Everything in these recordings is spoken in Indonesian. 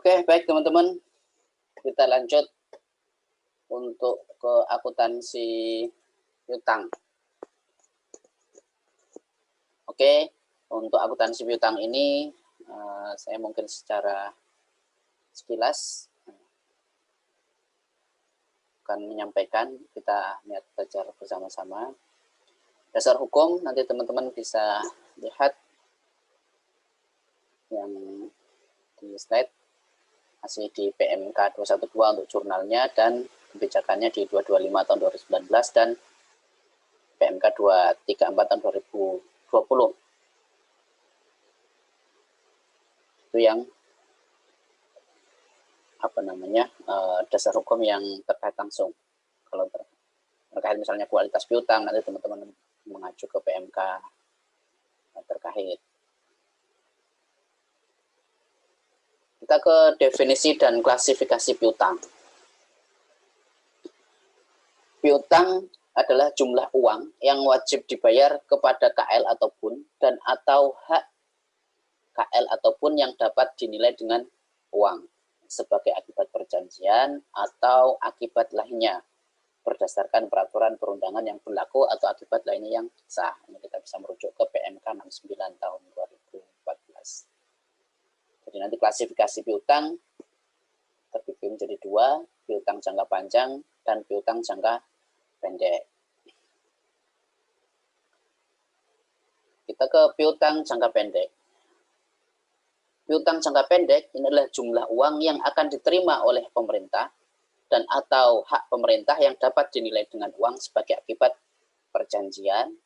Oke, baik teman-teman. Kita lanjut untuk ke akuntansi piutang. Oke, untuk akuntansi piutang ini saya mungkin secara sekilas akan menyampaikan, kita lihat belajar bersama-sama. Dasar hukum nanti teman-teman bisa lihat yang di slide, masih di PMK 212 untuk jurnalnya dan kebijakannya di 225 tahun 2019 dan PMK 234 tahun 2020. Itu yang dasar hukum yang terkait langsung. Kalau terkait misalnya kualitas piutang, nanti teman-teman mengacu ke PMK terkait. Kita ke definisi dan klasifikasi piutang. Piutang adalah jumlah uang yang wajib dibayar kepada KL ataupun dan atau hak KL ataupun yang dapat dinilai dengan uang sebagai akibat perjanjian atau akibat lainnya berdasarkan peraturan perundangan yang berlaku atau akibat lainnya yang sah. Ini kita bisa merujuk ke PMK 69 tahun 2014. Jadi nanti klasifikasi piutang terbagi menjadi dua, piutang jangka panjang dan piutang jangka pendek. Kita ke piutang jangka pendek. Piutang jangka pendek ini adalah jumlah uang yang akan diterima oleh pemerintah dan atau hak pemerintah yang dapat dinilai dengan uang sebagai akibat perjanjian,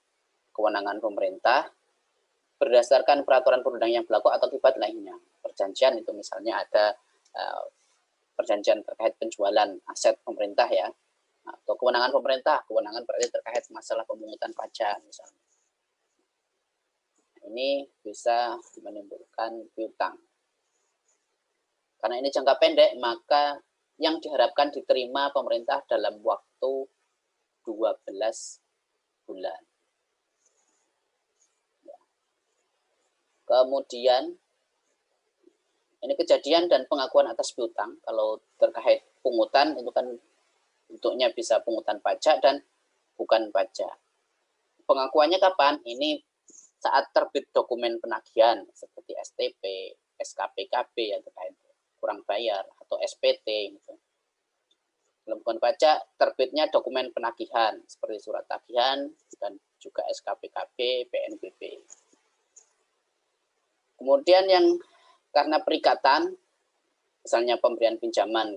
kewenangan pemerintah, berdasarkan peraturan perundang yang berlaku atau akibat lainnya. Perjanjian itu misalnya ada perjanjian terkait penjualan aset pemerintah ya, atau kewenangan pemerintah, kewenangan berarti terkait masalah pemungutan pajak misalnya. Ini bisa menimbulkan piutang. Karena ini jangka pendek, maka yang diharapkan diterima pemerintah dalam waktu 12 bulan. Kemudian, ini kejadian dan pengakuan atas piutang. Kalau terkait pungutan, itu kan bentuknya bisa pungutan pajak dan bukan pajak. Pengakuannya kapan? Ini saat terbit dokumen penagihan seperti STP, SKPKB yang terkait kurang bayar atau SPT gitu. Dalam bukan pajak terbitnya dokumen penagihan seperti surat tagihan dan juga SKPKB, PNBP. Kemudian yang karena perikatan, misalnya pemberian pinjaman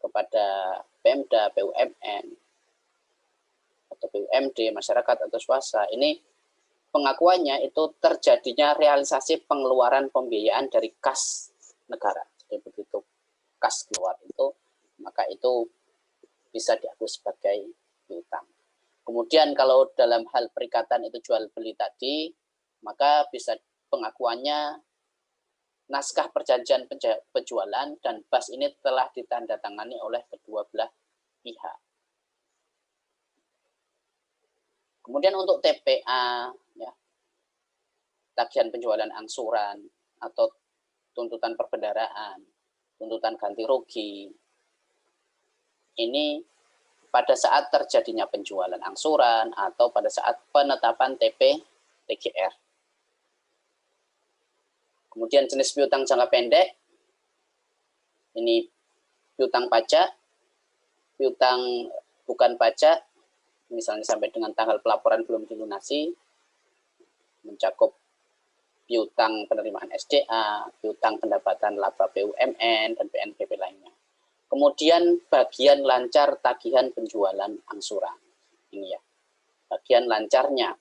kepada Pemda, BUMN atau BUMD, masyarakat atau swasta, ini pengakuannya itu terjadinya realisasi pengeluaran pembiayaan dari kas negara. Jadi begitu kas keluar itu, maka itu bisa diakui sebagai piutang. Kemudian kalau dalam hal perikatan itu jual beli tadi, maka bisa pengakuannya naskah perjanjian penjualan dan BAS ini telah ditandatangani oleh kedua belah pihak. Kemudian untuk TPA, ya, tagihan penjualan angsuran atau tuntutan perbendaraan, tuntutan ganti rugi, ini pada saat terjadinya penjualan angsuran atau pada saat penetapan TP TGR. Kemudian jenis piutang jangka pendek, ini piutang pajak, piutang bukan pajak, misalnya sampai dengan tanggal pelaporan belum dilunasi, mencakup piutang penerimaan SDA, piutang pendapatan laba BUMN, dan PNBP lainnya. Kemudian bagian lancar tagihan penjualan angsuran. Ini ya, bagian lancarnya.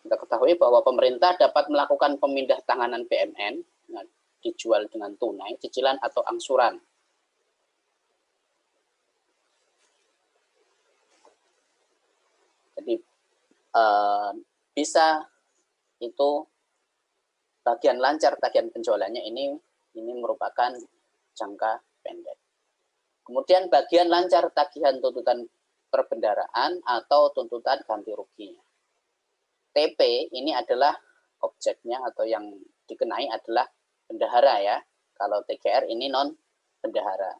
Kita ketahui bahwa pemerintah dapat melakukan pemindah tanganan BUMN, nah, dijual dengan tunai, cicilan, atau angsuran. Jadi bisa itu bagian lancar tagihan penjualannya ini merupakan jangka pendek. Kemudian bagian lancar tagihan tuntutan perbendaraan atau tuntutan ganti ruginya. TP ini adalah objeknya atau yang dikenai adalah bendahara ya. Kalau TGR ini non bendahara.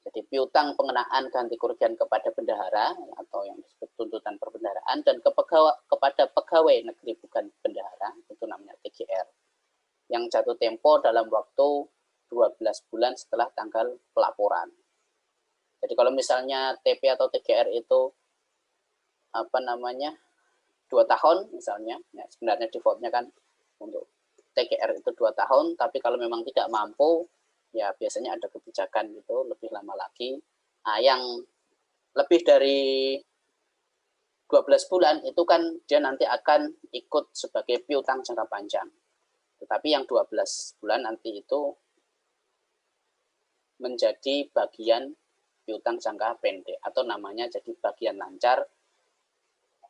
Jadi piutang pengenaan ganti kerugian kepada bendahara atau yang disebut tuntutan perbendaharaan dan kepada pegawai negeri bukan bendahara itu namanya TGR. Yang jatuh tempo dalam waktu 12 bulan setelah tanggal pelaporan. Jadi kalau misalnya TP atau TGR itu 2 tahun misalnya, ya sebenarnya defaultnya kan untuk TGR itu 2 tahun, tapi kalau memang tidak mampu ya biasanya ada kebijakan gitu lebih lama lagi. Nah, yang lebih dari 12 bulan itu kan dia nanti akan ikut sebagai piutang jangka panjang. Tetapi yang 12 bulan nanti itu menjadi bagian piutang jangka pendek atau namanya jadi bagian lancar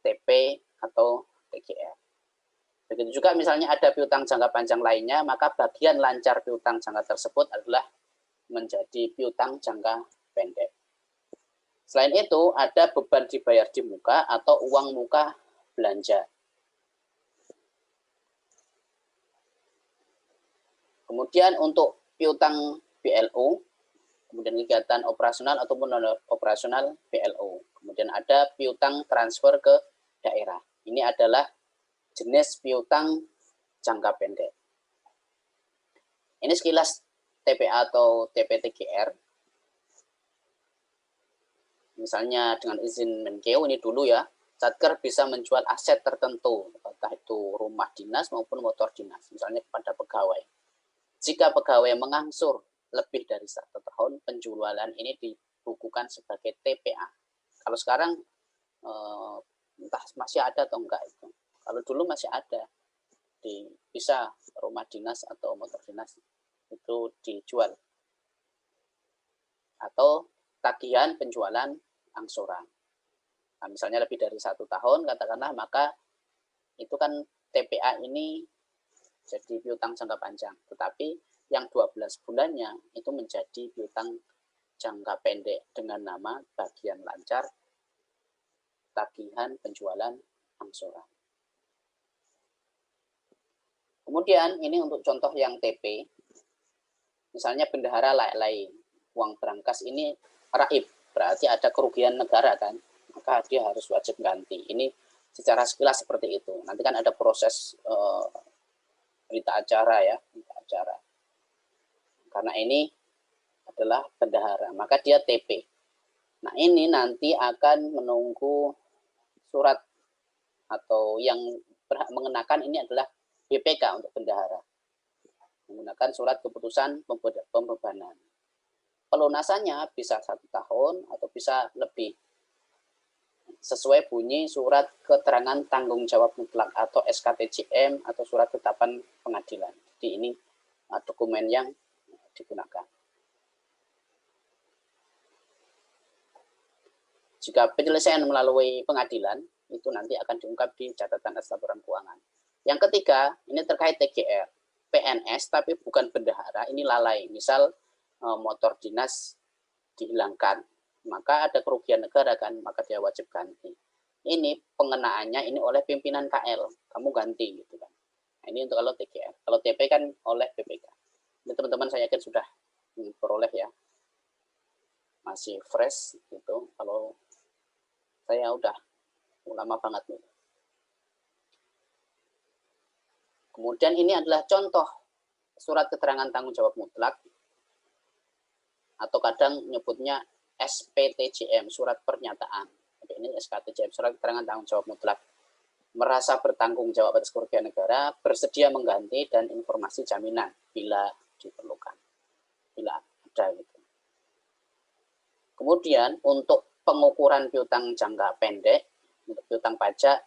TP atau TGR. Begitu juga misalnya ada piutang jangka panjang lainnya, maka bagian lancar piutang jangka tersebut adalah menjadi piutang jangka pendek. Selain itu, ada beban dibayar di muka atau uang muka belanja. Kemudian untuk piutang BLO, kemudian kegiatan operasional ataupun non-operasional BLO. Kemudian ada piutang transfer ke daerah. Ini adalah jenis piutang jangka pendek. Ini sekilas TPA atau TPTGR. Misalnya dengan izin Menkeu ini dulu ya, Satker bisa menjual aset tertentu, entah itu rumah dinas maupun motor dinas, misalnya kepada pegawai. Jika pegawai mengangsur lebih dari 1 tahun, penjualan ini dibukukan sebagai TPA. Kalau sekarang entah masih ada atau enggak itu. Kalau dulu masih ada, bisa rumah dinas atau motor dinas itu dijual. Atau tagihan penjualan angsuran. Nah, misalnya lebih dari 1 tahun, katakanlah, maka itu kan TPA ini jadi piutang jangka panjang. Tetapi yang 12 bulannya itu menjadi piutang jangka pendek dengan nama bagian lancar tagihan penjualan angsuran. Kemudian ini untuk contoh yang TP, misalnya bendahara lalai, uang berangkas ini raib, berarti ada kerugian negara kan, maka dia harus wajib ganti. Ini secara sekilas seperti itu. Nanti kan ada proses berita acara ya, berita acara. Karena ini adalah bendahara, maka dia TP. Nah ini nanti akan menunggu surat atau yang berhak mengenakan ini adalah BPK untuk bendahara, menggunakan surat keputusan pembebanan. Pelunasannya bisa 1 tahun atau bisa lebih, sesuai bunyi surat keterangan tanggung jawab mutlak atau SKTJM atau surat ketetapan pengadilan. Jadi ini dokumen yang digunakan. Jika penyelesaian melalui pengadilan, itu nanti akan diungkap di catatan atas laporan keuangan. Yang ketiga, ini terkait TGR. PNS tapi bukan bendahara, ini lalai. Misal motor dinas dihilangkan, maka ada kerugian negara kan, maka dia wajib ganti. Ini pengenaannya ini oleh pimpinan KL, kamu ganti gitu kan. Nah, ini untuk kalau TGR. Kalau TP kan oleh BPK. Ini teman-teman saya yakin sudah diperoleh ya. Masih fresh gitu. Kalau saya udah lama banget nih. Kemudian ini adalah contoh surat keterangan tanggung jawab mutlak atau kadang nyebutnya SPTJM, surat pernyataan. Ini SKTJM, surat keterangan tanggung jawab mutlak. Merasa bertanggung jawab atas kerugian negara, bersedia mengganti dan informasi jaminan bila diperlukan, bila ada gitu. Kemudian untuk pengukuran piutang jangka pendek, untuk piutang pajak,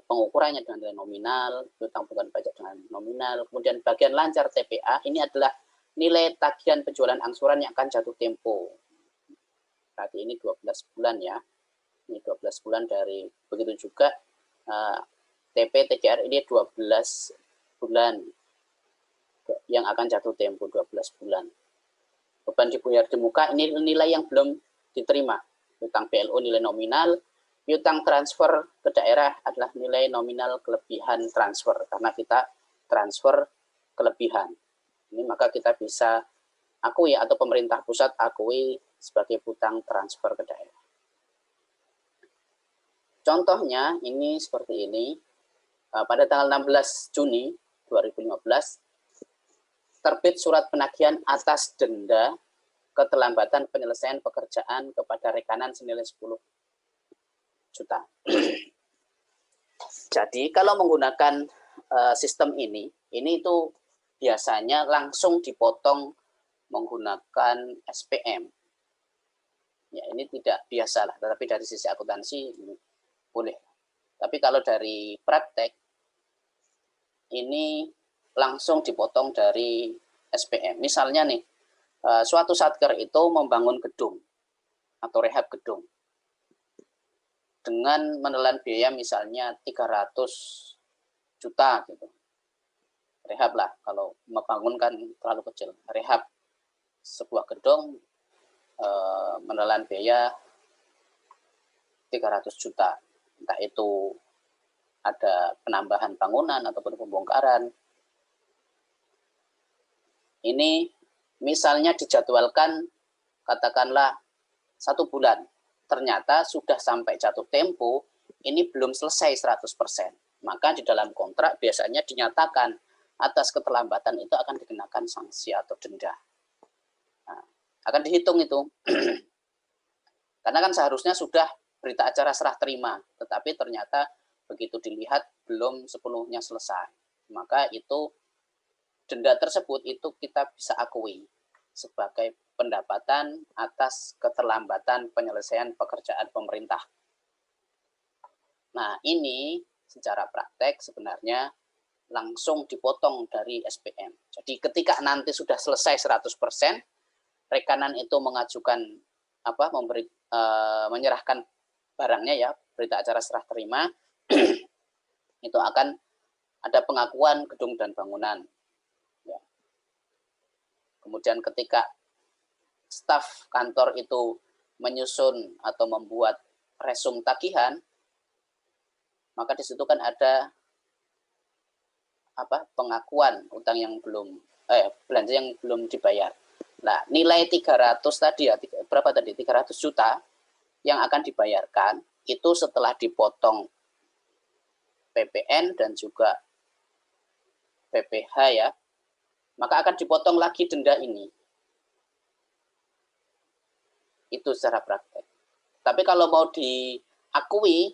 pengukurannya dengan nilai nominal, piutang bukan pajak dengan nominal, kemudian bagian lancar TPA, ini adalah nilai tagihan penjualan angsuran yang akan jatuh tempo. Berarti ini 12 bulan ya, ini 12 bulan dari, begitu juga TP, TGR ini 12 bulan yang akan jatuh tempo 12 bulan. Beban dibayar di muka, ini nilai yang belum diterima. Piutang BLO nilai nominal, piutang transfer ke daerah adalah nilai nominal kelebihan transfer, karena kita transfer kelebihan. Ini maka kita bisa akui atau pemerintah pusat akui sebagai piutang transfer ke daerah. Contohnya ini seperti ini. Pada tanggal 16 Juni 2015 terbit surat penagihan atas denda keterlambatan penyelesaian pekerjaan kepada rekanan senilai 10 juta. Jadi kalau menggunakan sistem ini itu biasanya langsung dipotong menggunakan SPM. Ya, ini tidak biasa lah, tetapi dari sisi akuntansi ini boleh. Tapi kalau dari praktek ini langsung dipotong dari SPM. Misalnya nih, suatu satker itu membangun gedung atau rehab gedung dengan menelan biaya misalnya 300 juta gitu. Rehab lah, kalau membangun kan terlalu kecil. Rehab sebuah gedung menelan biaya 300 juta. Entah itu ada penambahan bangunan ataupun pembongkaran. Ini misalnya dijadwalkan katakanlah 1 bulan. Ternyata sudah sampai jatuh tempo, ini belum selesai 100%. Maka di dalam kontrak biasanya dinyatakan atas keterlambatan itu akan dikenakan sanksi atau denda. Nah, akan dihitung itu. Karena kan seharusnya sudah berita acara serah terima, tetapi ternyata begitu dilihat belum sepenuhnya selesai. Maka itu denda tersebut itu kita bisa akui sebagai pendapatan atas keterlambatan penyelesaian pekerjaan pemerintah. Nah, ini secara praktek sebenarnya langsung dipotong dari SPM. Jadi ketika nanti sudah selesai 100%, rekanan itu mengajukan menyerahkan barangnya ya, berita acara serah terima, itu akan ada pengakuan gedung dan bangunan. Ya. Kemudian ketika staf kantor itu menyusun atau membuat resum tagihan, maka di situ kan ada pengakuan utang yang belum belanja yang belum dibayar. Nah, nilai 300 tadi ya, berapa tadi? 300 juta yang akan dibayarkan itu setelah dipotong PPN dan juga PPh ya, maka akan dipotong lagi denda ini. Itu secara praktek. Tapi kalau mau diakui,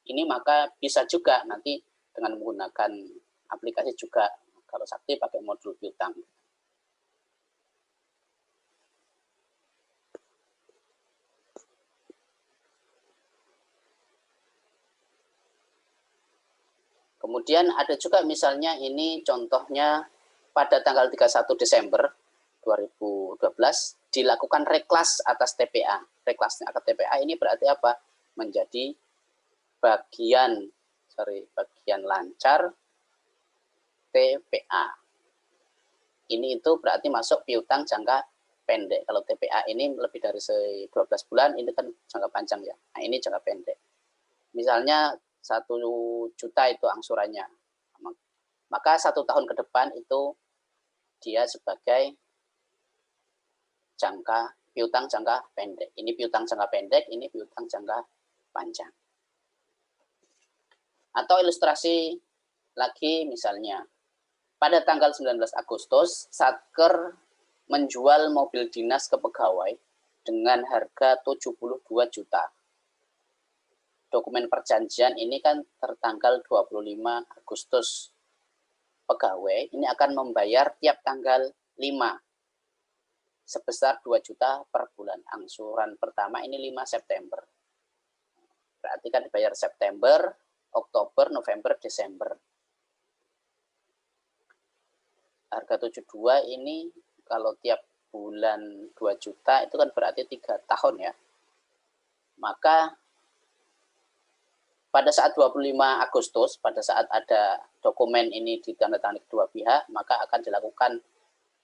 ini maka bisa juga nanti dengan menggunakan aplikasi juga. Kalau Sakti pakai modul piutang. Kemudian ada juga misalnya ini contohnya pada tanggal 31 Desember 2012 dilakukan reklas atas TPA. Reklasnya atas TPA ini berarti apa? Menjadi bagian lancar TPA. Ini itu berarti masuk piutang jangka pendek. Kalau TPA ini lebih dari 12 bulan, ini kan jangka panjang ya. Nah, ini jangka pendek. Misalnya 1 juta itu angsurannya. Maka 1 tahun ke depan itu dia sebagai piutang jangka pendek. Ini piutang jangka pendek, ini piutang jangka panjang. Atau ilustrasi lagi misalnya, pada tanggal 19 Agustus, Satker menjual mobil dinas ke pegawai dengan harga 72 juta. Dokumen perjanjian ini kan tertanggal 25 Agustus. Pegawai ini akan membayar tiap tanggal 5 sebesar 2 juta per bulan. Angsuran pertama ini 5 September. Berarti kan dibayar September, Oktober, November, Desember. Harga 72 ini kalau tiap bulan 2 juta itu kan berarti 3 tahun ya. Maka pada saat 25 Agustus, pada saat ada dokumen ini ditandatangani kedua pihak, maka akan dilakukan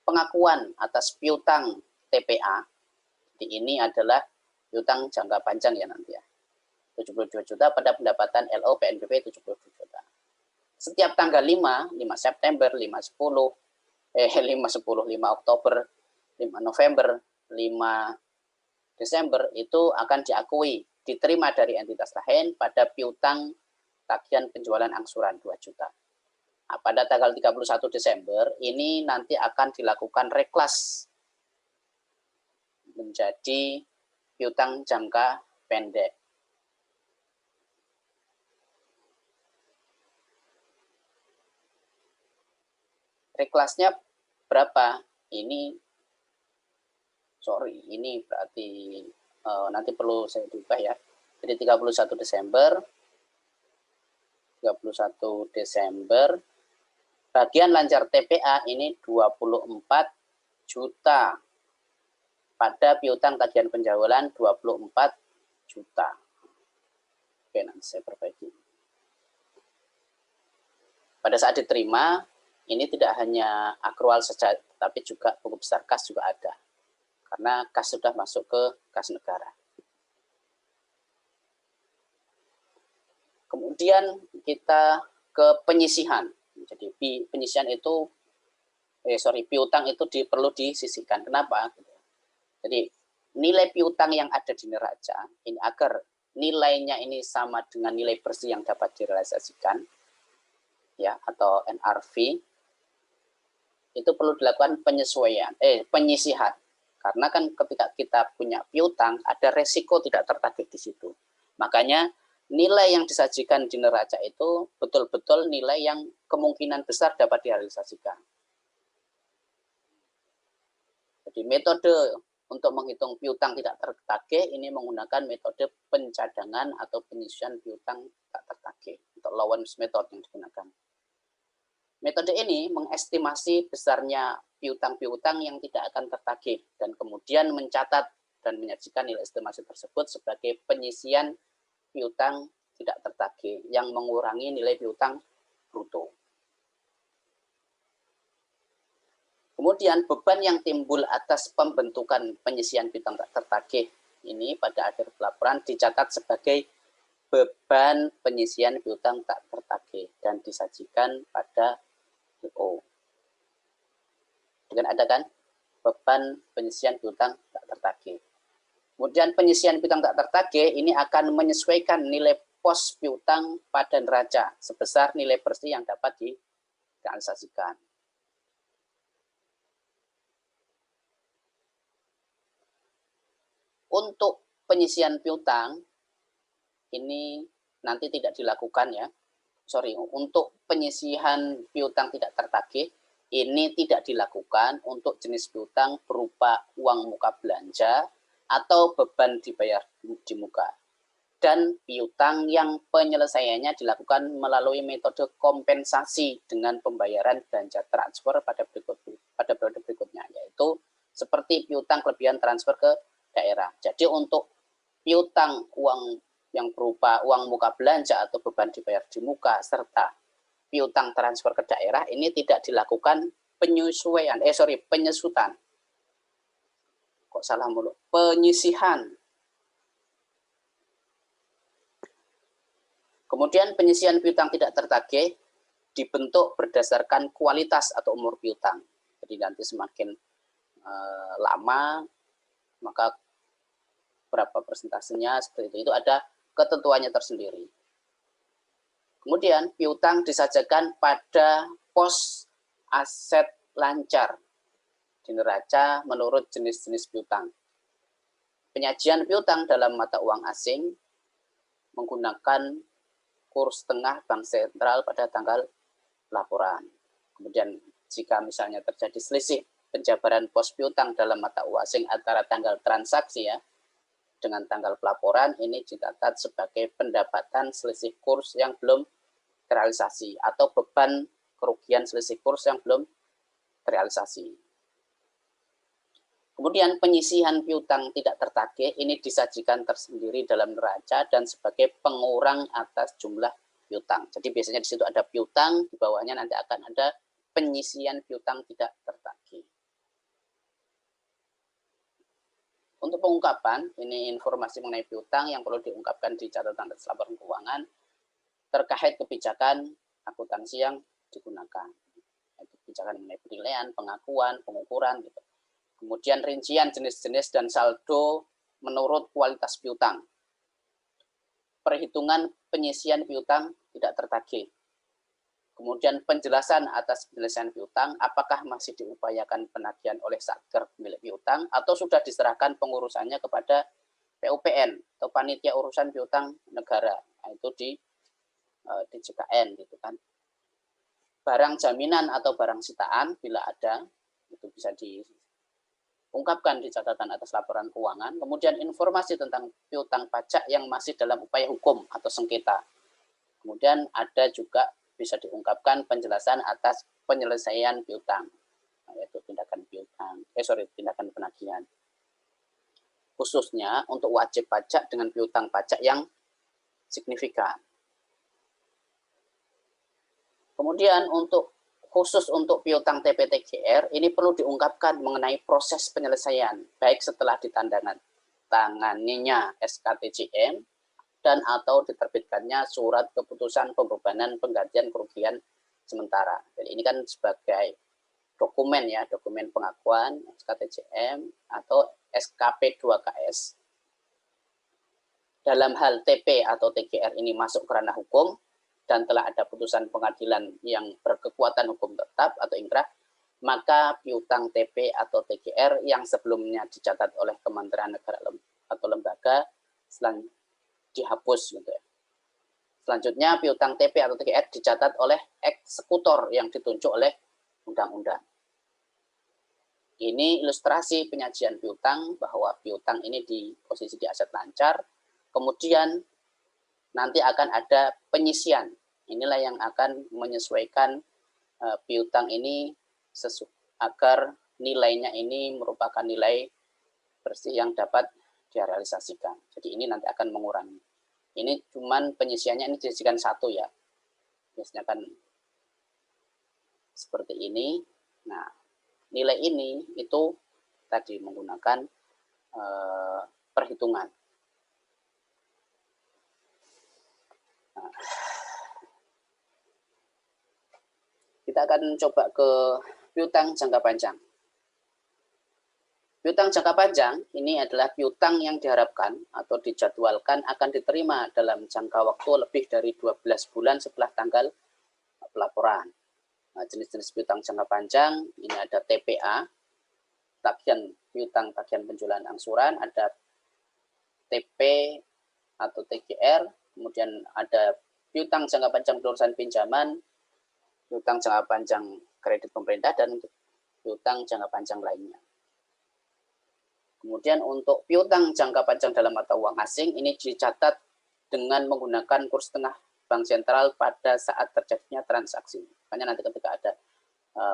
pengakuan atas piutang TPA. Jadi ini adalah piutang jangka panjang ya nanti ya. 72 juta pada pendapatan LO PNBP 72 juta. Setiap tanggal 5 September, 5 10, 5 Oktober, 5 November, 5 Desember itu akan diakui diterima dari entitas lain pada piutang tagihan penjualan angsuran 2 juta. Nah, pada tanggal 31 Desember ini nanti akan dilakukan reklas menjadi piutang jangka pendek. Reklasnya berapa? Ini berarti nanti perlu saya ubah ya. Jadi 31 Desember bagian lancar TPA ini 24 juta. Pada piutang tagihan penjualan 24 juta. Oke, nanti saya perbaiki. Pada saat diterima, ini tidak hanya akrual saja, tapi juga buku besar kas juga ada. Karena kas sudah masuk ke kas negara. Kemudian kita ke penyisihan. Jadi penyisihan itu, piutang itu perlu disisihkan. Kenapa? Jadi nilai piutang yang ada di neraca, ini agar nilainya ini sama dengan nilai bersih yang dapat direalisasikan, ya, atau NRV, itu perlu dilakukan penyisihan. Karena kan ketika kita punya piutang, ada resiko tidak tertagih di situ. Makanya nilai yang disajikan di neraca itu betul-betul nilai yang kemungkinan besar dapat direalisasikan. Jadi metode untuk menghitung piutang tidak tertagih ini menggunakan metode pencadangan atau penyisihan piutang tak tertagih, atau allowance method yang digunakan. Metode ini mengestimasi besarnya piutang-piutang yang tidak akan tertagih dan kemudian mencatat dan menyajikan nilai estimasi tersebut sebagai penyisian piutang tidak tertagih yang mengurangi nilai piutang bruto. Kemudian beban yang timbul atas pembentukan penyisian piutang tak tertagih ini pada akhir pelaporan dicatat sebagai beban penyisian piutang tak tertagih dan disajikan pada LO. Dengan ada kan beban penyisian piutang tak tertagih. Kemudian penyisian piutang tak tertagih ini akan menyesuaikan nilai pos piutang pada neraca sebesar nilai bersih yang dapat direalisasikan. Untuk penyisian piutang ini nanti tidak dilakukan ya. Untuk penyisihan piutang tidak tertagih ini tidak dilakukan untuk jenis piutang berupa uang muka belanja atau beban dibayar di muka. Dan piutang yang penyelesaiannya dilakukan melalui metode kompensasi dengan pembayaran belanja transfer pada periode berikutnya, yaitu seperti piutang kelebihan transfer ke daerah. Jadi untuk piutang uang yang berupa uang muka belanja atau beban dibayar di muka serta piutang transfer ke daerah ini tidak dilakukan penyusutan. Kok salah mulu? Penyisihan. Kemudian penyisihan piutang tidak tertagih dibentuk berdasarkan kualitas atau umur piutang. Jadi nanti semakin lama maka berapa persentasenya seperti itu ada ketentuannya tersendiri. Kemudian piutang disajikan pada pos aset lancar di neraca menurut jenis-jenis piutang. Penyajian piutang dalam mata uang asing menggunakan kurs tengah bank sentral pada tanggal laporan. Kemudian jika misalnya terjadi selisih penjabaran pos piutang dalam mata uang asing antara tanggal transaksi ya dengan tanggal pelaporan, ini dicatat sebagai pendapatan selisih kurs yang belum terrealisasi atau beban kerugian selisih kurs yang belum terrealisasi. Kemudian penyisihan piutang tidak tertagih ini disajikan tersendiri dalam neraca dan sebagai pengurang atas jumlah piutang. Jadi biasanya di situ ada piutang, di bawahnya nanti akan ada penyisihan piutang tidak tertagih. Untuk pengungkapan, ini informasi mengenai piutang yang perlu diungkapkan di catatan atas laporan keuangan terkait kebijakan akuntansi yang digunakan. Kebijakan mengenai penilaian, pengakuan, pengukuran, gitu. Kemudian rincian jenis-jenis dan saldo menurut kualitas piutang. Perhitungan penyisian piutang tidak tertagih. Kemudian penjelasan atas penyelesaian piutang, apakah masih diupayakan penagihan oleh Satker milik piutang atau sudah diserahkan pengurusannya kepada PUPN atau Panitia Urusan Piutang Negara, itu di JKN gitu kan. Barang jaminan atau barang sitaan bila ada, itu bisa diungkapkan di catatan atas laporan keuangan. Kemudian informasi tentang piutang pajak yang masih dalam upaya hukum atau sengketa. Kemudian ada juga bisa diungkapkan penjelasan atas penyelesaian piutang, yaitu tindakan penagihan. Khususnya untuk wajib pajak dengan piutang pajak yang signifikan. Kemudian khusus untuk piutang TP-TGR, ini perlu diungkapkan mengenai proses penyelesaian, baik setelah ditandatanganinya SKTJM, dan atau diterbitkannya surat keputusan pembebanan penggantian kerugian sementara. Jadi ini kan sebagai dokumen ya, dokumen pengakuan SKTJM atau SKP 2KS. Dalam hal TP atau TGR ini masuk ke ranah hukum dan telah ada putusan pengadilan yang berkekuatan hukum tetap atau ingkrah, maka piutang TP atau TGR yang sebelumnya dicatat oleh Kementerian Negara atau lembaga dihapus gitu ya. Selanjutnya piutang TP atau TGR dicatat oleh eksekutor yang ditunjuk oleh undang-undang. Ini ilustrasi penyajian piutang bahwa piutang ini di posisi di aset lancar, kemudian nanti akan ada penyisian. Inilah yang akan menyesuaikan piutang ini agar nilainya ini merupakan nilai bersih yang dapat direalisasikan. Jadi ini nanti akan mengurangi. Ini cuman penyisiannya ini dijadikan satu ya. Biasanya kan seperti ini. Nah, nilai ini itu tadi menggunakan perhitungan. Nah, kita akan coba ke piutang jangka panjang. Piutang jangka panjang ini adalah piutang yang diharapkan atau dijadwalkan akan diterima dalam jangka waktu lebih dari 12 bulan setelah tanggal pelaporan. Nah, jenis-jenis piutang jangka panjang ini ada TPA, piutang tagihan penjualan angsuran, ada TP atau TGR, kemudian ada piutang jangka panjang pelunasan pinjaman, piutang jangka panjang kredit pemerintah, dan piutang jangka panjang lainnya. Kemudian untuk piutang jangka panjang dalam mata uang asing ini dicatat dengan menggunakan kurs tengah bank sentral pada saat terjadinya transaksi. Makanya nanti ketika ada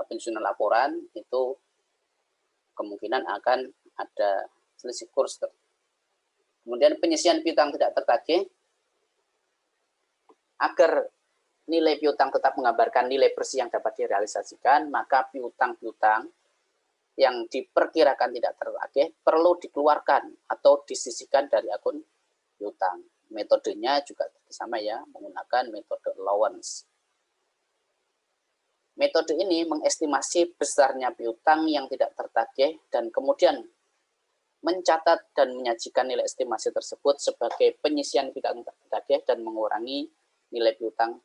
penyusunan laporan itu kemungkinan akan ada selisih kurs. Kemudian penyisian piutang tidak tertagih agar nilai piutang tetap menggambarkan nilai bersih yang dapat direalisasikan, maka piutang-piutang yang diperkirakan tidak tertagih perlu dikeluarkan atau disisihkan dari akun piutang. Metodenya juga sama ya, menggunakan metode allowance. Metode ini mengestimasi besarnya piutang yang tidak tertagih dan kemudian mencatat dan menyajikan nilai estimasi tersebut sebagai penyisian piutang tertagih dan mengurangi nilai piutang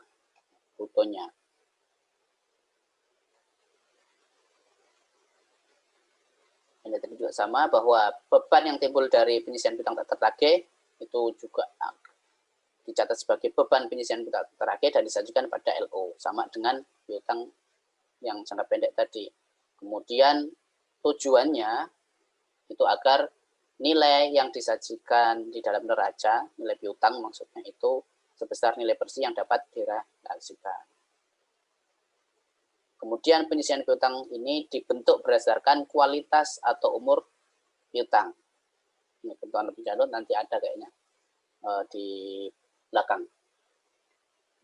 brutonya. Ini tadi juga sama bahwa beban yang timbul dari penyisian piutang tak tertagih itu juga dicatat sebagai beban penyisian piutang tertagih dan disajikan pada LO, sama dengan piutang yang jangka pendek tadi. Kemudian tujuannya itu agar nilai yang disajikan di dalam neraca, nilai piutang maksudnya itu sebesar nilai bersih yang dapat direalisasikan. Kemudian penyisian piutang ini dibentuk berdasarkan kualitas atau umur piutang. Ini bentukan lebih jauh nanti ada kayaknya di belakang.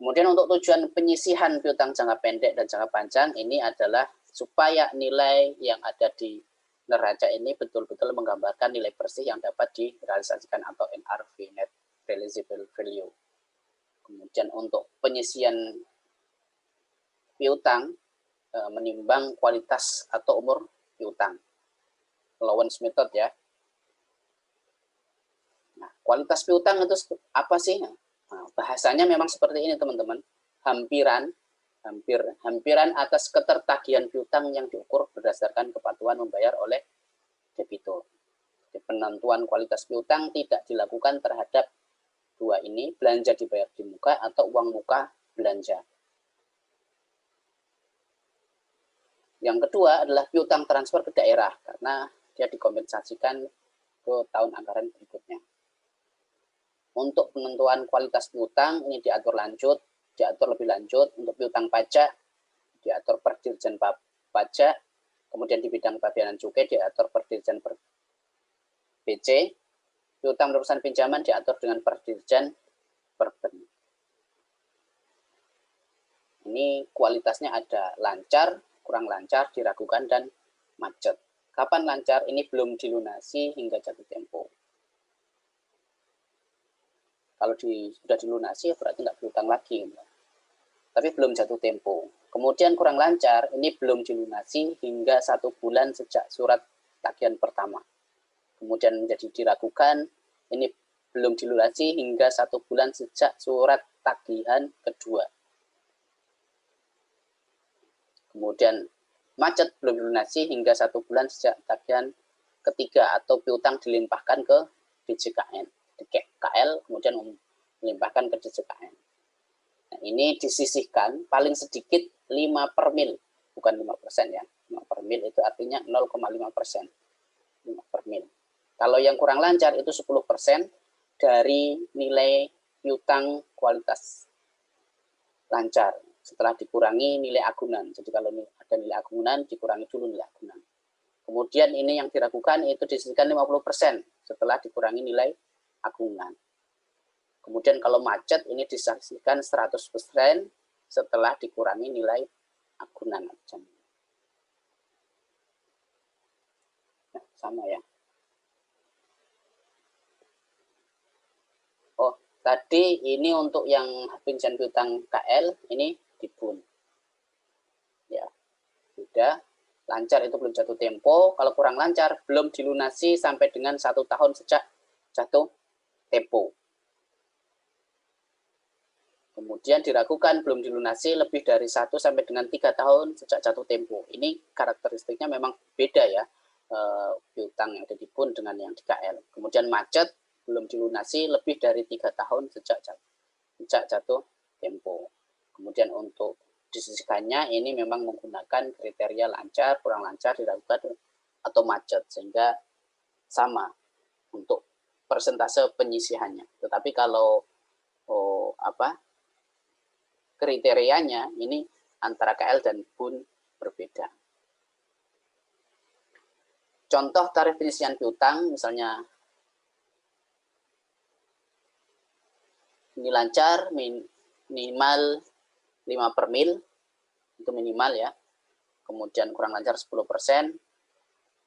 Kemudian untuk tujuan penyisihan piutang jangka pendek dan jangka panjang ini adalah supaya nilai yang ada di neraca ini betul-betul menggambarkan nilai bersih yang dapat direalisasikan atau NRV, Net Realizable Value. Kemudian untuk penyisian piutang menimbang kualitas atau umur piutang. Allowance method ya. Nah, kualitas piutang itu apa sih? Nah, bahasanya memang seperti ini teman-teman. Hampiran atas ketertagihan piutang yang diukur berdasarkan kepatuhan membayar oleh debitur. Penentuan kualitas piutang tidak dilakukan terhadap dua ini, belanja dibayar di muka atau uang muka belanja. Yang kedua adalah piutang transfer ke daerah, karena dia dikompensasikan ke tahun anggaran berikutnya. Untuk penentuan kualitas piutang ini diatur lebih lanjut. Untuk piutang pajak diatur per Dirjen Pajak, kemudian di bidang pabeanan cukai diatur per Dirjen BC, piutang perusahaan pinjaman diatur dengan per Dirjen Perben. Ini kualitasnya ada lancar, kurang lancar, diragukan, dan macet. Kapan lancar? Ini belum dilunasi hingga jatuh tempo. Kalau sudah dilunasi berarti nggak berutang lagi, tapi belum jatuh tempo. Kemudian kurang lancar, ini belum dilunasi hingga 1 bulan sejak surat tagihan pertama. Kemudian menjadi diragukan, ini belum dilunasi hingga 1 bulan sejak surat tagihan kedua. Kemudian macet, belum dilunasi hingga 1 bulan sejak tagihan ketiga atau piutang dilimpahkan ke DJKN. KL, kemudian melimpahkan ke DJKN. Nah, ini disisihkan paling sedikit 5 per mil, bukan 5% ya. 5 per mil itu artinya 0,5%. 5 per mil. Kalau yang kurang lancar itu 10% dari nilai piutang kualitas lancar setelah dikurangi nilai agunan. Jadi kalau ada nilai agunan, dikurangi dulu nilai agunan. Kemudian ini yang diragukan itu disisihkan 50% setelah dikurangi nilai agunan. Kemudian kalau macet ini disisihkan 100% setelah dikurangi nilai agunan. Nah, sama ya. Oh, tadi ini untuk yang pincen piutang KL ini dibun. Ya, sudah lancar itu belum jatuh tempo. Kalau kurang lancar belum dilunasi sampai dengan 1 tahun sejak jatuh tempo. Kemudian diragukan belum dilunasi lebih dari 1 sampai dengan 3 tahun sejak jatuh tempo. Ini karakteristiknya memang beda ya, piutang yang ada di PUN dengan yang di KL. Kemudian macet belum dilunasi lebih dari 3 tahun sejak jatuh tempo. Kemudian untuk disisihkannya ini memang menggunakan kriteria lancar, kurang lancar, diragukan, atau macet, sehingga sama untuk persentase penyisihannya. Tetapi kalau kriterianya ini antara KL dan PUN berbeda. Contoh tarif penyisihan piutang, misalnya ini lancar minimal 5 per mil, itu minimal ya. Kemudian kurang lancar 10%,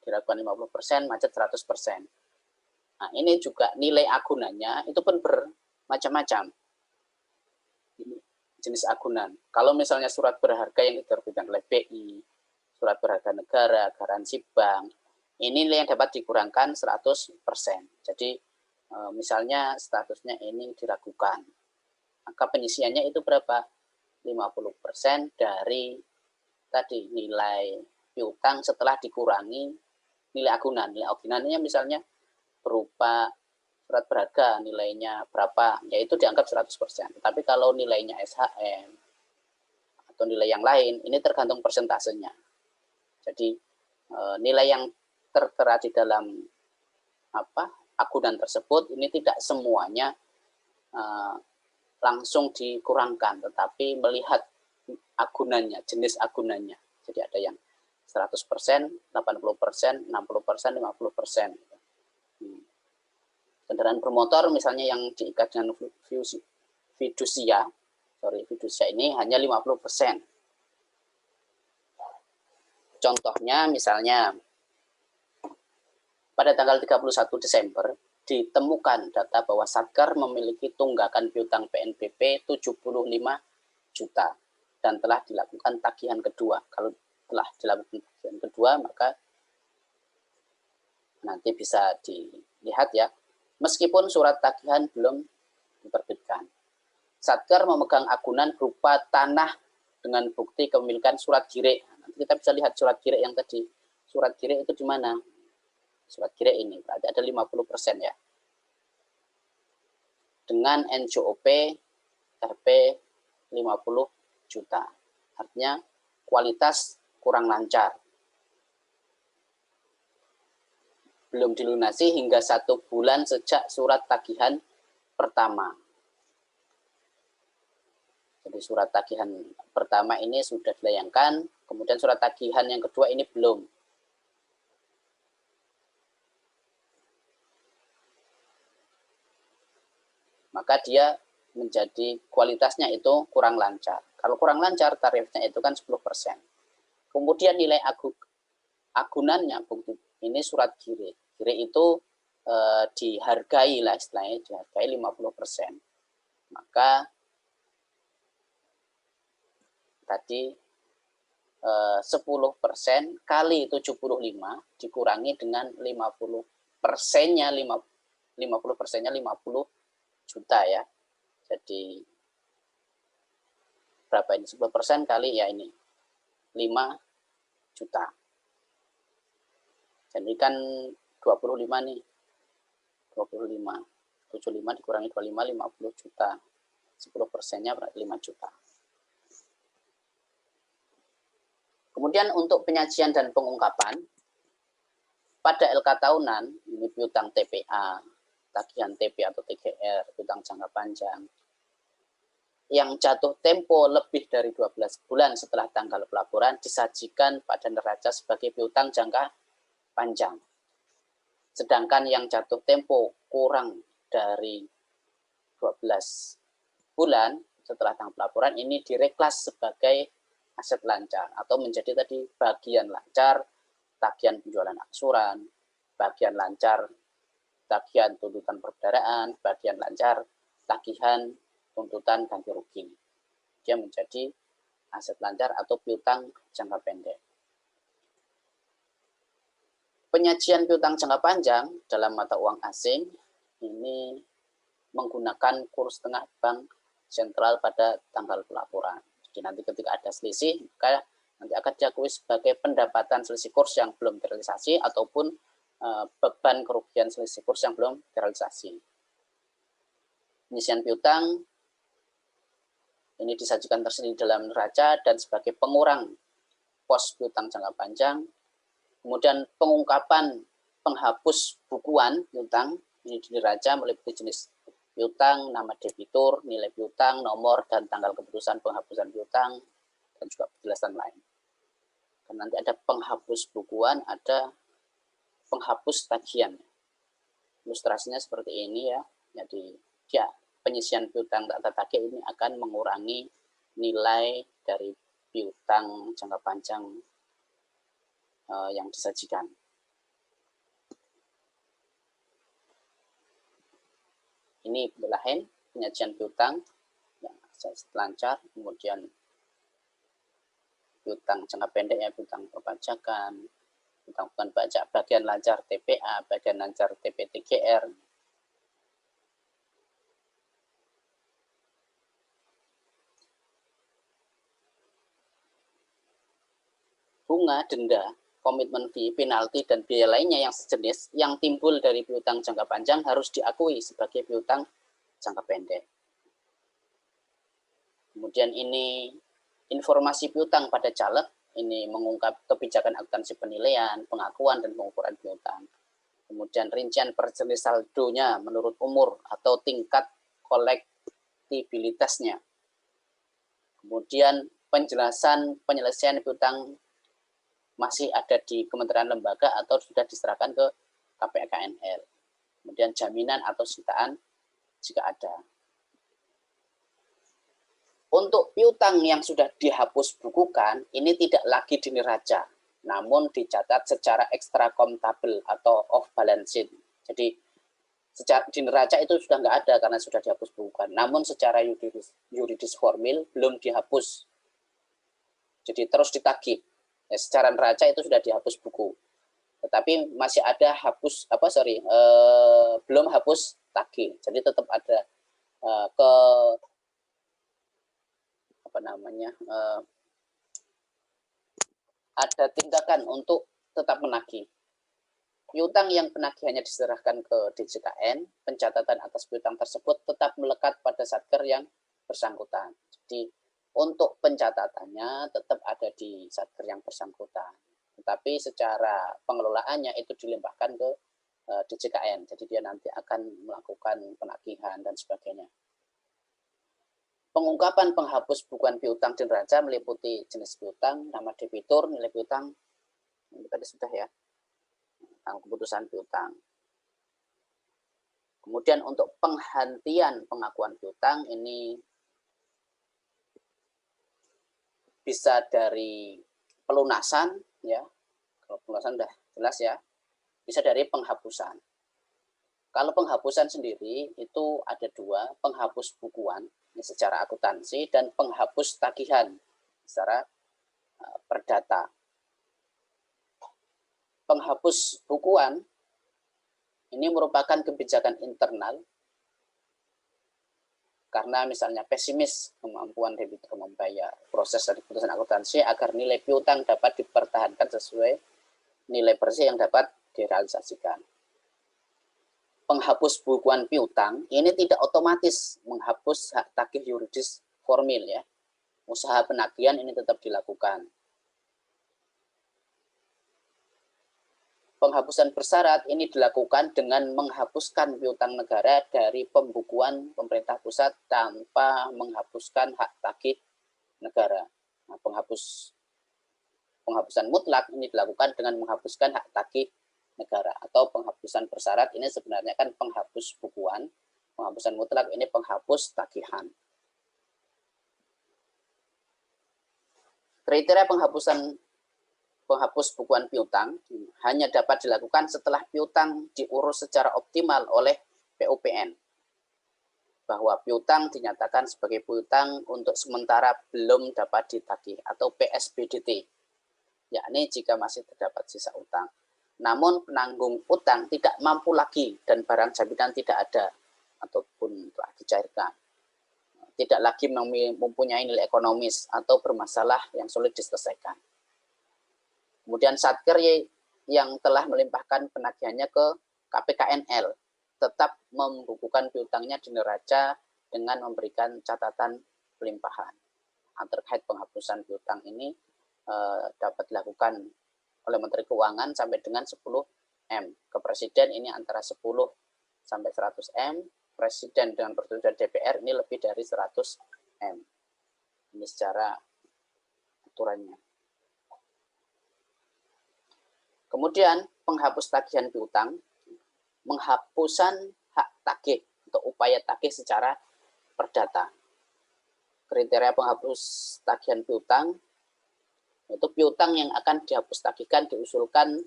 diragukan 50%, macet 100%. Nah, ini juga nilai agunannya itu pun bermacam-macam. Ini jenis agunan. Kalau misalnya surat berharga yang diterbitkan oleh BI, surat berharga negara, garansi bank, ini nilai yang dapat dikurangkan 100%. Jadi misalnya statusnya ini diragukan, maka penyisiannya itu berapa? 50% dari tadi nilai piutang setelah dikurangi nilai agunan. Nilai agunannya misalnya berupa surat berharga nilainya berapa, yaitu dianggap 100%. Tapi kalau nilainya SHM atau nilai yang lain, ini tergantung persentasenya. Jadi nilai yang tertera di dalam agunan tersebut ini tidak semuanya langsung dikurangkan, tetapi melihat agunannya, jenis agunannya. Jadi ada yang 100%, 80%, 60%, 50%. Kendaraan bermotor misalnya yang diikat dengan fidusia ini hanya 50%. Contohnya misalnya pada tanggal 31 Desember ditemukan data bahwa Satker memiliki tunggakan piutang PNBP 75 juta dan telah dilakukan tagihan kedua. Kalau telah dilakukan tagihan kedua, maka nanti bisa dilihat ya, meskipun surat tagihan belum diterbitkan. Satker memegang agunan berupa tanah dengan bukti kepemilikan surat gire. Nanti kita bisa lihat surat gire yang tadi. Surat gire itu di mana? Surat gire ini, berarti ada 50% ya. Dengan NJOP RP 50 juta. Artinya kualitas kurang lancar. Belum dilunasi hingga 1 bulan sejak surat tagihan pertama. Jadi surat tagihan pertama ini sudah dilayangkan, kemudian surat tagihan yang kedua ini belum. Maka dia menjadi kualitasnya itu kurang lancar. Kalau kurang lancar, tarifnya itu kan 10%. Kemudian nilai agunannya, bukti ini surat gire. Gire itu dihargai lah istilahnya, dihargai 50%. Maka tadi 10% kali 75 dikurangi dengan 50%-nya 50%-nya 50 juta ya. Jadi berapa ini? 10% kali ya ini 5 juta. Jadi kan 25 nih. 25. 75 dikurangi 25, 50 juta. 10%-nya berarti 5 juta. Kemudian untuk penyajian dan pengungkapan, pada LK tahunan, ini piutang TPA, tagihan TP atau TGR, piutang jangka panjang, yang jatuh tempo lebih dari 12 bulan setelah tanggal pelaporan disajikan pada neraca sebagai piutang jangka panjang. Sedangkan yang jatuh tempo kurang dari 12 bulan setelah tanggal pelaporan ini direklas sebagai aset lancar atau menjadi tadi bagian lancar tagihan penjualan aksuran, bagian lancar tagihan tuntutan perbendaharaan, bagian lancar tagihan tuntutan ganti rugi. Dia menjadi aset lancar atau piutang jangka pendek. Penyajian piutang jangka panjang dalam mata uang asing ini menggunakan kurs tengah bank sentral pada tanggal pelaporan. Jadi nanti ketika ada selisih, maka nanti akan diakui sebagai pendapatan selisih kurs yang belum terrealisasi ataupun beban kerugian selisih kurs yang belum terrealisasi. Penyisian piutang ini disajikan tersendiri dalam neraca dan sebagai pengurang pos piutang jangka panjang. Kemudian pengungkapan penghapus bukuan piutang ini di neraca meliputi jenis piutang, nama debitur, nilai piutang, nomor dan tanggal keputusan penghapusan piutang, dan juga penjelasan lain. Dan nanti ada penghapus bukuan, ada penghapus tagihan. Ilustrasinya seperti ini ya. Jadi ya, penyisian piutang tak tertagih ini akan mengurangi nilai dari piutang jangka panjang yang disajikan. Ini belahan penyajian piutang yang lancar, kemudian piutang jangka pendek ya, piutang perpajakan, piutang bukan pajak, bagian lancar TPA, bagian lancar TP-TGR. Bunga, denda, komitmen fee, penalti, dan biaya lainnya yang sejenis yang timbul dari piutang jangka panjang harus diakui sebagai piutang jangka pendek. Kemudian ini informasi piutang pada caleg, ini mengungkap kebijakan akuntansi penilaian, pengakuan, dan pengukuran piutang. Kemudian rincian perjenis saldonya menurut umur atau tingkat kolektibilitasnya. Kemudian penjelasan penyelesaian piutang masih ada di kementerian lembaga atau sudah diserahkan ke KPKNL. Kemudian jaminan atau sitaan jika ada. Untuk piutang yang sudah dihapus bukukan, ini tidak lagi di neraca. namun dicatat secara ekstra kontabel atau off balance sheet. Jadi secara di neraca itu sudah nggak ada karena sudah dihapus bukukan. Namun secara yuridis formil belum dihapus. Jadi terus ditagih. Ya, secara neraca itu sudah dihapus buku. Tetapi masih ada belum hapus tagih. Jadi tetap ada ada tindakan untuk tetap menagih. Piutang yang penagihannya diserahkan ke DJKN, pencatatan atas piutang tersebut tetap melekat pada satker yang bersangkutan. Jadi untuk pencatatannya tetap ada di satker yang bersangkutan. Tetapi secara pengelolaannya itu dilimpahkan ke DJKN. Jadi dia nanti akan melakukan penagihan dan sebagainya. Pengungkapan penghapus bukuan piutang di neraca meliputi jenis piutang, nama debitur, nilai piutang, ini tadi sudah ya, tentang keputusan piutang. Kemudian untuk penghentian pengakuan piutang ini bisa dari pelunasan, ya, kalau pelunasan sudah jelas ya, bisa dari penghapusan. Kalau penghapusan sendiri itu ada dua, penghapus bukuan secara akuntansi dan penghapus tagihan secara perdata. Penghapus bukuan ini merupakan kebijakan internal karena misalnya pesimis kemampuan debitur membayar, proses dari keputusan akuntansi agar nilai piutang dapat dipertahankan sesuai nilai bersih yang dapat direalisasikan. Penghapus bukuan piutang ini tidak otomatis menghapus hak tagih yuridis formil ya. Usaha penagihan ini tetap dilakukan. Penghapusan bersyarat ini dilakukan dengan menghapuskan piutang negara dari pembukuan pemerintah pusat tanpa menghapuskan hak tagih negara. Nah, penghapusan mutlak ini dilakukan dengan menghapuskan hak tagih negara, atau penghapusan bersyarat ini sebenarnya kan penghapus bukuan, penghapusan mutlak ini penghapus tagihan. Kriteria penghapus bukuan piutang hanya dapat dilakukan setelah piutang diurus secara optimal oleh PUPN, bahwa piutang dinyatakan sebagai piutang untuk sementara belum dapat ditagih atau PSBDT, yakni jika masih terdapat sisa utang. Namun penanggung utang tidak mampu lagi dan barang jaminan tidak ada ataupun telah dicairkan, tidak lagi mempunyai nilai ekonomis atau bermasalah yang sulit diselesaikan. Kemudian satker yang telah melimpahkan penagihannya ke KPKNL tetap membukukan piutangnya di neraca dengan memberikan catatan pelimpahan. Terkait penghapusan piutang ini dapat dilakukan oleh Menteri Keuangan sampai dengan 10M. Ke Presiden ini antara 10 sampai 100M. Presiden dengan persetujuan DPR ini lebih dari 100M. Ini secara aturannya. Kemudian penghapus tagihan piutang, penghapusan hak tagih atau upaya tagih secara perdata. Kriteria penghapus tagihan piutang itu piutang yang akan dihapus tagihkan diusulkan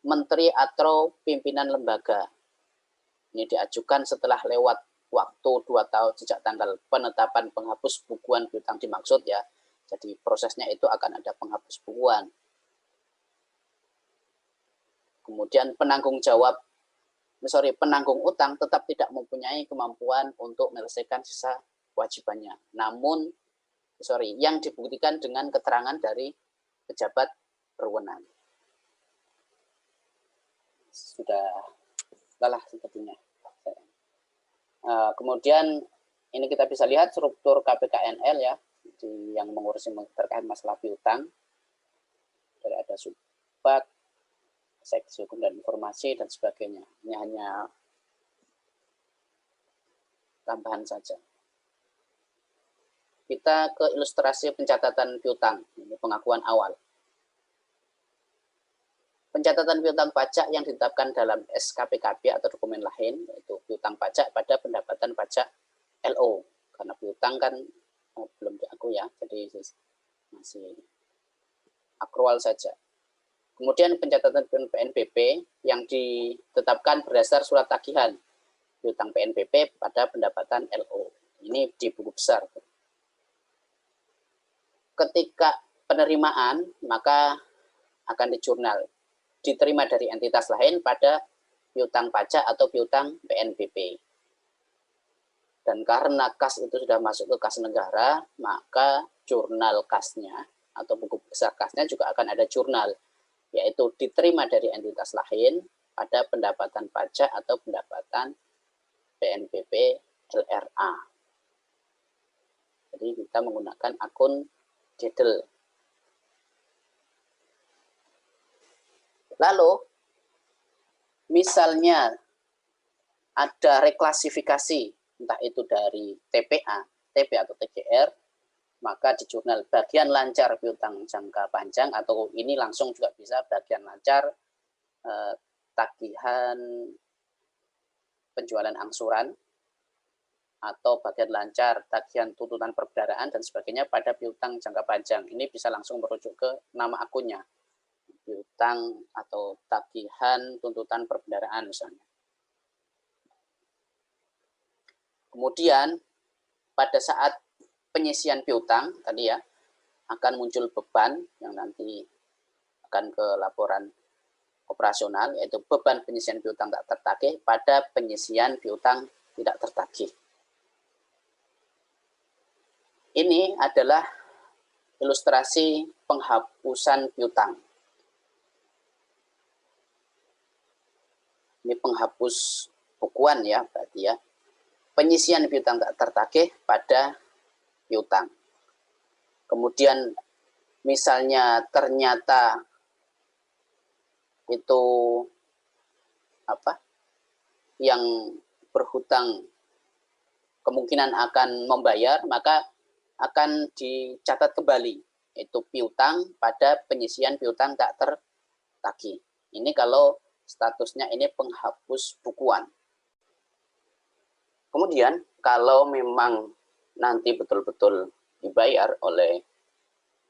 menteri atau pimpinan lembaga. Ini diajukan setelah lewat waktu 2 tahun sejak tanggal penetapan penghapus bukuan piutang dimaksud ya. Jadi prosesnya itu akan ada penghapus bukuan. Kemudian penanggung utang tetap tidak mempunyai kemampuan untuk menyelesaikan sisa kewajibannya. Namun yang dibuktikan dengan keterangan dari pejabat berwenang. Sudah sepertinya. Kemudian ini kita bisa lihat struktur KPKNL ya, yang mengurusi terkait masalah piutang. Dari ada Subbag, Seksi Hukum dan Informasi dan sebagainya. Ini hanya tambahan saja. Kita ke ilustrasi pencatatan piutang, ini pengakuan awal. Pencatatan piutang pajak yang ditetapkan dalam SKPKB atau dokumen lain, yaitu piutang pajak pada pendapatan pajak LO. Karena piutang kan belum diakui ya, jadi masih akrual saja. Kemudian pencatatan PNBP yang ditetapkan berdasar surat tagihan piutang PNBP pada pendapatan LO. Ini di buku besar. Ketika penerimaan, maka akan dijurnal, diterima dari entitas lain pada piutang pajak atau piutang PNBP. Dan karena kas itu sudah masuk ke kas negara, maka jurnal kasnya atau buku besar kasnya juga akan ada jurnal, yaitu diterima dari entitas lain pada pendapatan pajak atau pendapatan PNBP LRA. Jadi kita menggunakan akun JEDL. Lalu, misalnya ada reklasifikasi, entah itu dari TPA, TP atau TGR, maka di jurnal bagian lancar piutang jangka panjang, atau ini langsung juga bisa bagian lancar tagihan penjualan angsuran, atau bagian lancar tagihan tuntutan perbendaharaan dan sebagainya pada piutang jangka panjang. Ini bisa langsung merujuk ke nama akunnya, piutang atau tagihan tuntutan perbendaharaan misalnya. Kemudian pada saat penyisian piutang tadi ya, akan muncul beban yang nanti akan ke laporan operasional, yaitu beban penyisian piutang tak tertagih pada penyisian piutang tidak tertagih. Ini adalah ilustrasi penghapusan piutang. Ini penghapus bukuan ya, berarti ya. Penyisian piutang tak tertagih pada piutang. Kemudian misalnya ternyata itu yang berhutang kemungkinan akan membayar, maka akan dicatat kembali, yaitu piutang pada penyisian piutang tak tertagih. Ini kalau statusnya ini penghapus bukuan. Kemudian kalau memang nanti betul-betul dibayar oleh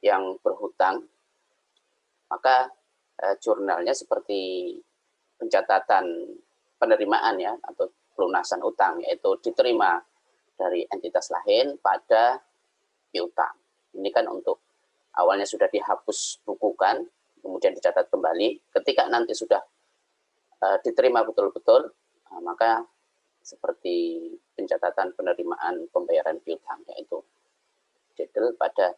yang berhutang, maka jurnalnya seperti pencatatan penerimaan ya, atau pelunasan utang, yaitu diterima dari entitas lain pada piutang. Ini kan untuk awalnya sudah dihapus bukukan, kemudian dicatat kembali. Ketika nanti sudah diterima betul-betul, maka seperti pencatatan penerimaan pembayaran piutang, yaitu JEDL pada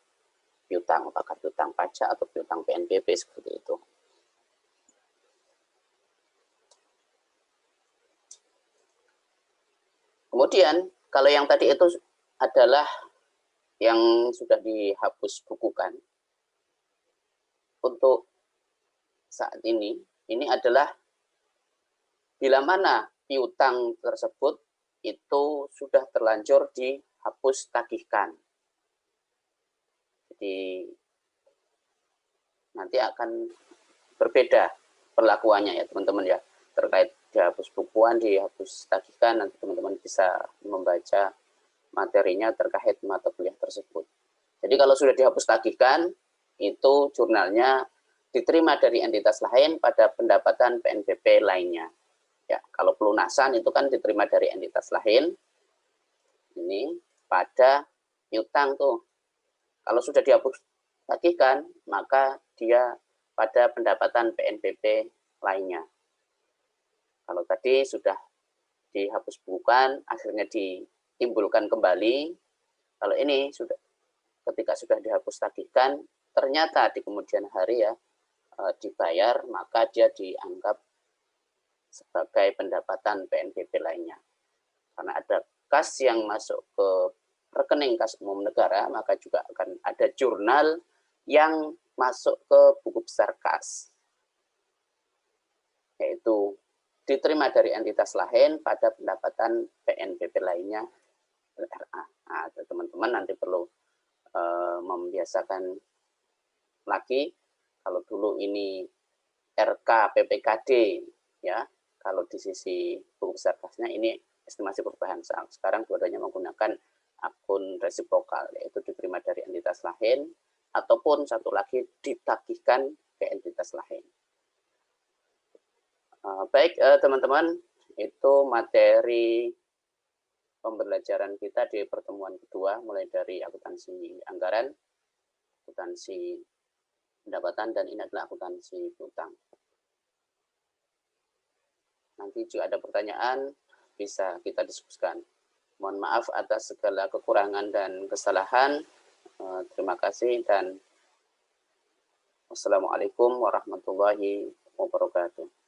piutang, apakah piutang pajak atau piutang PNBP, seperti itu. Kemudian kalau yang tadi itu adalah yang sudah dihapus bukukan. Untuk saat ini adalah bila mana piutang tersebut itu sudah terlanjur dihapus tagihkan. Jadi nanti akan berbeda perlakuannya ya teman-teman ya, terkait dihapus bukuan, dihapus tagihkan. Nanti teman-teman bisa membaca materinya terkait mata kuliah tersebut. Jadi kalau sudah dihapus tagihkan, itu jurnalnya diterima dari entitas lain pada pendapatan PNBP lainnya. Ya, kalau pelunasan itu kan diterima dari entitas lain. Ini pada piutang tuh. Kalau sudah dihapus tagihkan, maka dia pada pendapatan PNBP lainnya. Kalau tadi sudah dihapus bukukan, akhirnya ditimbulkan kembali. Kalau ini sudah ketika sudah dihapus tagihkan, ternyata di kemudian hari ya dibayar, maka dia dianggap sebagai pendapatan PNBP lainnya. Karena ada kas yang masuk ke rekening kas umum negara, maka juga akan ada jurnal yang masuk ke buku besar kas, yaitu diterima dari entitas lain pada pendapatan PNBP lainnya LRA. Nah, teman-teman nanti perlu membiasakan lagi. Kalau dulu ini RK PPKD ya, kalau di sisi buku besar kasnya ini estimasi perubahan saham. Sekarang dua-duanya menggunakan akun resiprokal, yaitu diterima dari entitas lain ataupun satu lagi ditagihkan ke entitas lain. Baik teman-teman, itu materi pembelajaran kita di pertemuan kedua, mulai dari akuntansi anggaran, akuntansi pendapatan, dan ini adalah akuntansi piutang. Nanti jika ada pertanyaan, bisa kita diskusikan. Mohon maaf atas segala kekurangan dan kesalahan. Terima kasih dan wassalamualaikum warahmatullahi wabarakatuh.